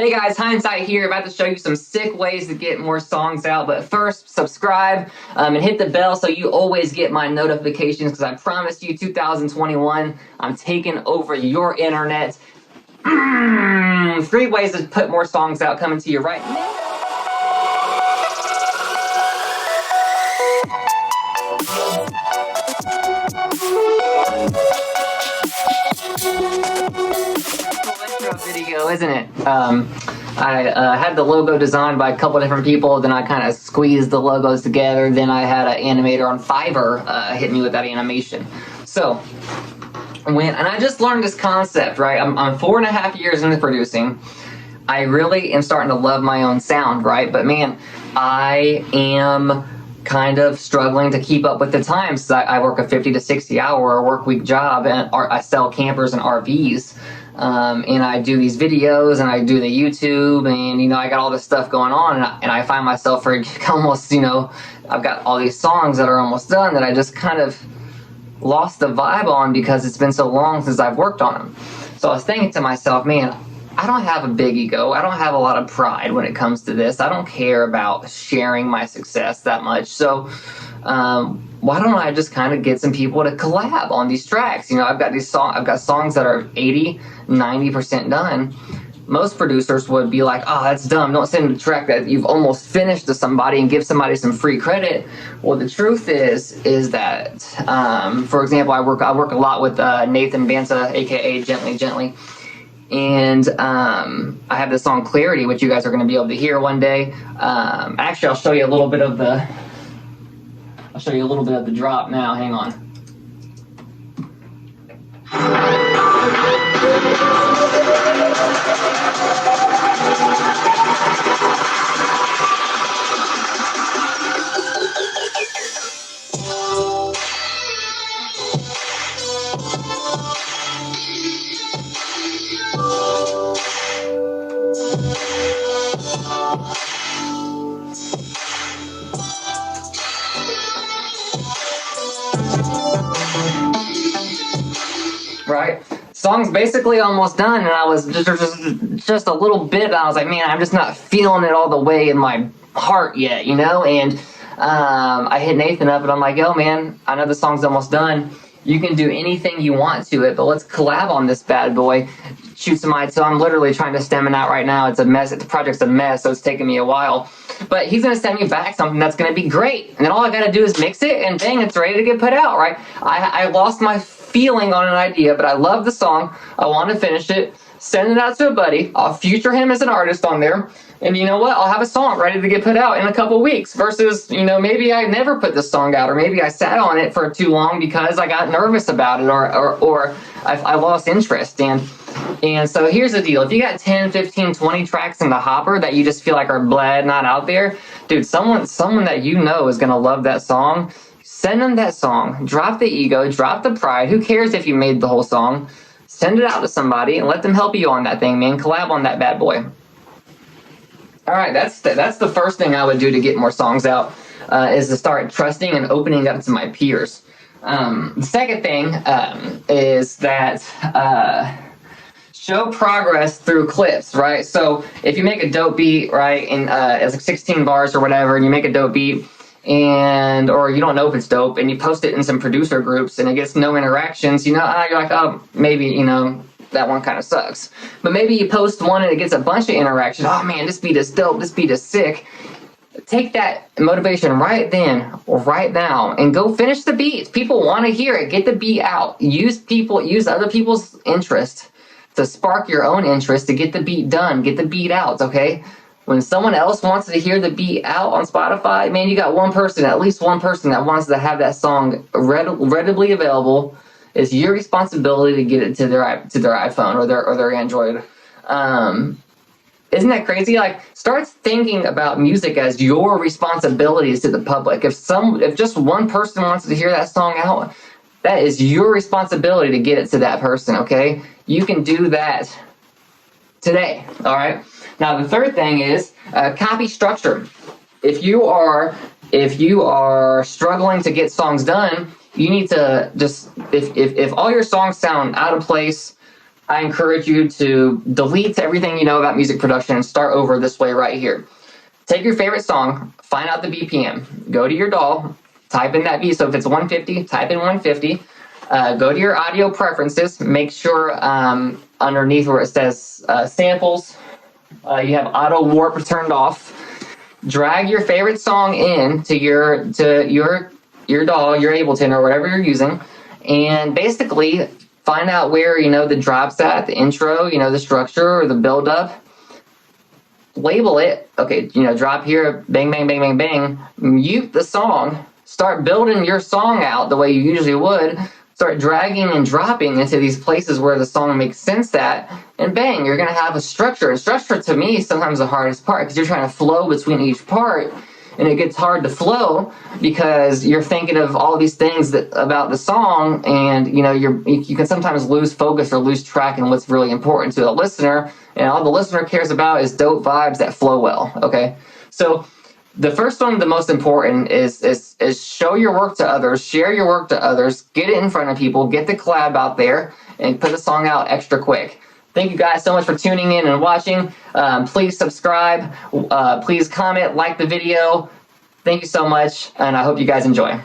Hey guys, Hindsight here, about to show you some sick ways to get more songs out. But first, subscribe and hit the bell so you always get my notifications, because I promise you 2021, I'm taking over your internet. 3 ways to put more songs out coming to you right now. Video, isn't it? I had the logo designed by a couple different people, then I kind of squeezed the logos together, then I had an animator on Fiverr hit me with that animation. So and I just learned this concept, right? I'm 4.5 years into producing. I really am starting to love my own sound, right? But man, I am kind of struggling to keep up with the times. I work a 50 to 60 hour work week job, and I sell campers and RVs. And I do these videos, and I do the YouTube, and I got all this stuff going on, and I find myself almost, I've got all these songs that are almost done that I just kind of lost the vibe on because it's been so long since I've worked on them. So I was thinking to myself, man, I don't have a big ego. I don't have a lot of pride when it comes to this. I don't care about sharing my success that much. So why don't I just kind of get some people to collab on these tracks? I've got songs that are 80, 90% done. Most producers would be like, oh, that's dumb. Don't send a track that you've almost finished to somebody and give somebody some free credit. Well, the truth is that, for example, I work a lot with Nathan Banta, aka Gently Gently. And I have this song Clarity, which you guys are going to be able to hear one day. Actually, I'll show you a little bit of the drop now. Hang on. Right? Song's basically almost done, and I was just a little bit, I was like, man, I'm just not feeling it all the way in my heart yet, and I hit Nathan up, and I'm like, yo, man, I know the song's almost done. You can do anything you want to it, but let's collab on this bad boy. Shoot some ideas. So I'm literally trying to stem it out right now. It's a mess. The project's a mess, so it's taking me a while. But he's going to send me back something that's going to be great. And then all I got to do is mix it, and dang, it's ready to get put out, right? I lost my feeling on an idea, but I love the song. I want to finish it. Send it out to a buddy. I'll feature him as an artist on there. And you know what? I'll have a song ready to get put out in a couple weeks versus, maybe I never put this song out, or maybe I sat on it for too long because I got nervous about it, or I lost interest. And so here's the deal. If you got 10, 15, 20 tracks in the hopper that you just feel like are bled, not out there, dude, someone that is going to love that song. Send them that song. Drop the ego, drop the pride. Who cares if you made the whole song? Send it out to somebody and let them help you on that thing, man. Collab on that bad boy. All right, that's the first thing I would do to get more songs out, is to start trusting and opening up to my peers. The second thing is that show progress through clips, right? So if you make a dope beat, right, and it's like 16 bars or whatever, and you make a dope beat, or you don't know if it's dope, and you post it in some producer groups and it gets no interactions, you're like, oh, maybe, that one kind of sucks. But maybe you post one and it gets a bunch of interactions. Oh man, this beat is dope, this beat is sick. Take that motivation right then or right now and go finish the beat. People want to hear it. Get the beat out. Use other people's interest to spark your own interest, to get the beat done, get the beat out, okay? When someone else wants to hear the beat out on Spotify, man, you got at least one person that wants to have that song readily available. It's your responsibility to get it to their iPhone or their Android. Isn't that crazy? Like, start thinking about music as your responsibilities to the public. If just one person wants to hear that song out, that is your responsibility to get it to that person, okay? You can do that today, all right? Now, the third thing is copy structure. If you are struggling to get songs done, you need to just, if all your songs sound out of place, I encourage you to delete everything you know about music production and start over this way right here. Take your favorite song, find out the BPM, go to your DAW, type in that beat. So if it's 150, type in 150. Go to your audio preferences, make sure underneath where it says samples, you have auto warp turned off. Drag your favorite song in to your DAW, your Ableton or whatever you're using, and basically find out where the drop's at, the intro, the structure or the build up. Label it. Okay, drop here, bang, bang, bang, bang, bang. Mute the song. Start building your song out the way you usually would. Start dragging and dropping into these places where the song makes sense at, and bang, you're going to have a structure. And structure, to me, is sometimes the hardest part because you're trying to flow between each part, and it gets hard to flow because you're thinking of all these things about the song, and you can sometimes lose focus or lose track in what's really important to the listener, and all the listener cares about is dope vibes that flow well. Okay, so the first one, the most important, is show your work to others, share your work to others, get it in front of people, get the collab out there, and put the song out extra quick. Thank you guys so much for tuning in and watching. Please subscribe. Please comment, like the video. Thank you so much, and I hope you guys enjoy.